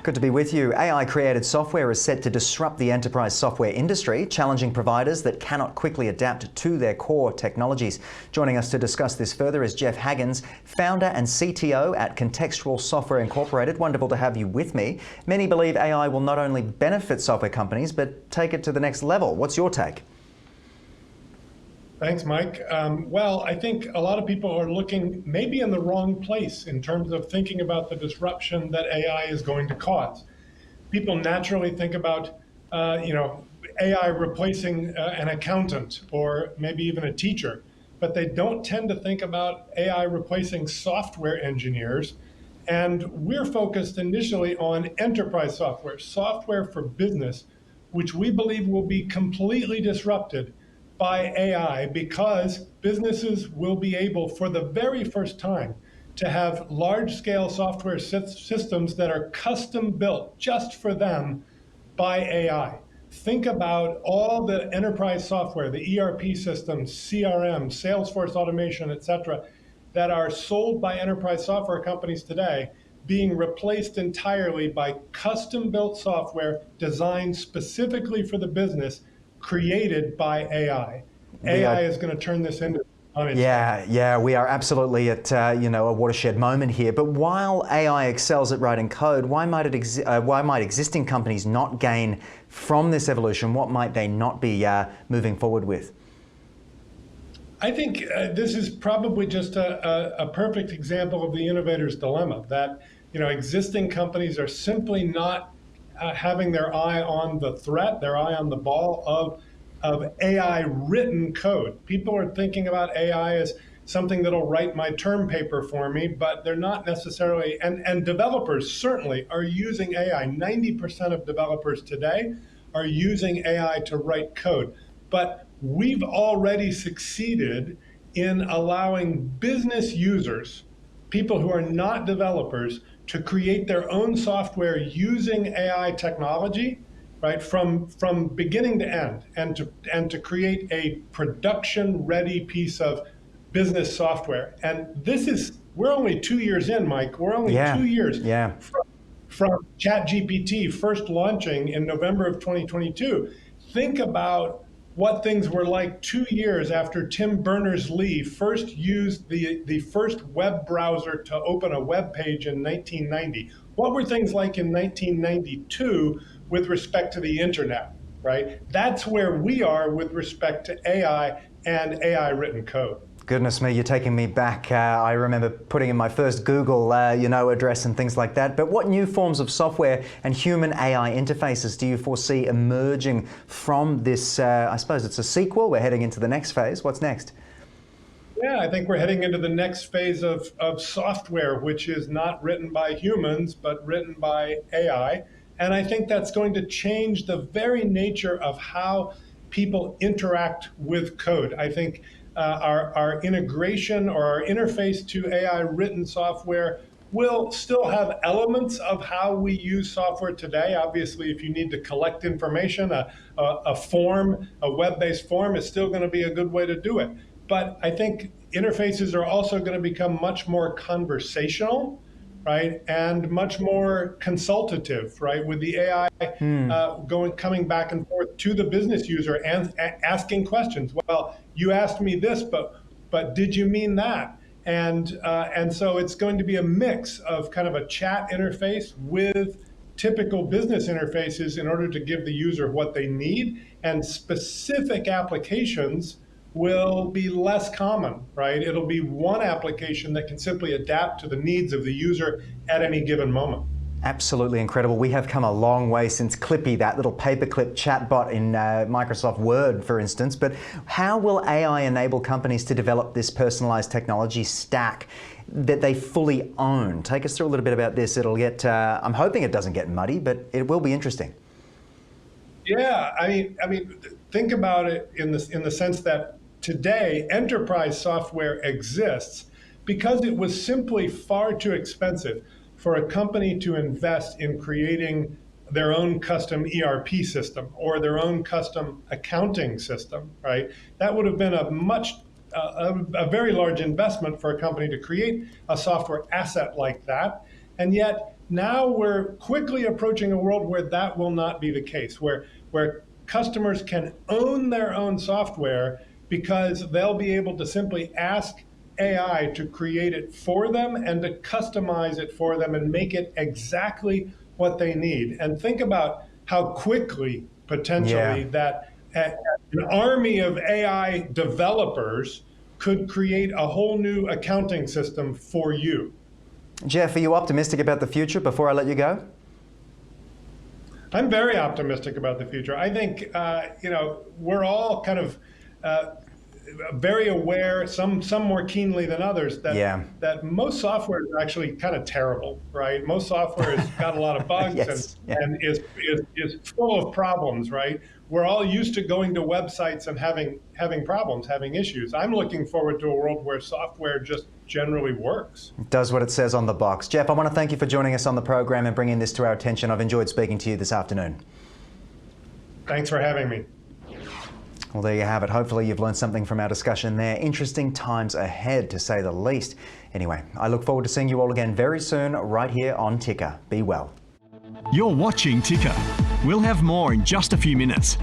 Good to be with you. AI-created software is set to disrupt the enterprise software industry, challenging providers that cannot quickly adapt to their core technologies. Joining us to discuss this further is Jeff Hagins, founder and CTO at Contextual Software Incorporated. Wonderful to have you with me. Many believe AI will not only benefit software companies, but take it to the next level. What's your take? Thanks, Mike. Well, I think a lot of people are looking maybe in the wrong place in terms of thinking about the disruption that AI is going to cause. People naturally think about, AI replacing an accountant or maybe even a teacher, but they don't tend to think about AI replacing software engineers. And we're focused initially on enterprise software, software for business, which we believe will be completely disrupted by AI because businesses will be able, for the very first time, to have large-scale software systems that are custom built just for them by AI. Think about all the enterprise software, the ERP systems, CRM, Salesforce automation, et cetera, that are sold by enterprise software companies today being replaced entirely by custom-built software designed specifically for the business, created by AI. AI is going to turn this into on its head. Yeah, we are absolutely at a watershed moment here. But while AI excels at writing code, why might existing companies not gain from this evolution? What might they not be moving forward with? I think this is probably just a perfect example of the innovator's dilemma, that existing companies are simply not having their eye on the threat, their eye on the ball of AI written code. People are thinking about AI as something that'll write my term paper for me, but they're not necessarily, and developers certainly are using AI. 90% of developers today are using AI to write code. But we've already succeeded in allowing business users, people who are not developers, to create their own software using AI technology, right, from beginning to end, and to create a production-ready piece of business software. And we're only 2 years in, Mike. We're only 2 years from ChatGPT first launching in November of 2022. Think about what things were like 2 years after Tim Berners-Lee first used the first web browser to open a web page in 1990. What were things like in 1992 with respect to the internet, right? That's where we are with respect to AI and AI written code. Goodness me, you're taking me back. I remember putting in my first Google, address and things like that. But what new forms of software and human AI interfaces do you foresee emerging from this? I suppose it's a sequel. We're heading into the next phase. What's next? Yeah, I think we're heading into the next phase of software, which is not written by humans, but written by AI. And I think that's going to change the very nature of how people interact with code. I think our integration or our interface to AI written software will still have elements of how we use software today. Obviously, if you need to collect information, a form, a web-based form is still going to be a good way to do it. But I think interfaces are also going to become much more conversational, right, and much more consultative, right, with the AI coming back and forth to the business user and asking questions. Well, you asked me this, but did you mean that? And so it's going to be a mix of kind of a chat interface with typical business interfaces in order to give the user what they need, and specific applications will be less common, right? It'll be one application that can simply adapt to the needs of the user at any given moment. Absolutely incredible. We have come a long way since Clippy, that little paperclip chatbot in Microsoft Word, for instance. But how will AI enable companies to develop this personalized technology stack that they fully own? Take us through a little bit about this. It'll get, I'm hoping it doesn't get muddy, but it will be interesting. Yeah, I mean, think about it in the sense that today enterprise software exists because it was simply far too expensive for a company to invest in creating their own custom ERP system or their own custom accounting system, right? That would have been a very large investment for a company to create a software asset like that. And yet now we're quickly approaching a world where that will not be the case, where customers can own their own software because they'll be able to simply ask AI to create it for them and to customize it for them and make it exactly what they need. And think about how quickly, potentially, that an army of AI developers could create a whole new accounting system for you. Jeff, are you optimistic about the future before I let you go? I'm very optimistic about the future. I think, we're all kind of very aware, some more keenly than others, that most software is actually kind of terrible, right? Most software has got a lot of bugs and is full of problems, right? We're all used to going to websites and having problems, having issues. I'm looking forward to a world where software just generally works. It does what it says on the box. Jeff, I want to thank you for joining us on the program and bringing this to our attention. I've enjoyed speaking to you this afternoon. Thanks for having me. Well, there you have it. Hopefully you've learned something from our discussion there. Interesting times ahead, to say the least. Anyway, I look forward to seeing you all again very soon, right here on Ticker. Be well. You're watching Ticker. We'll have more in just a few minutes.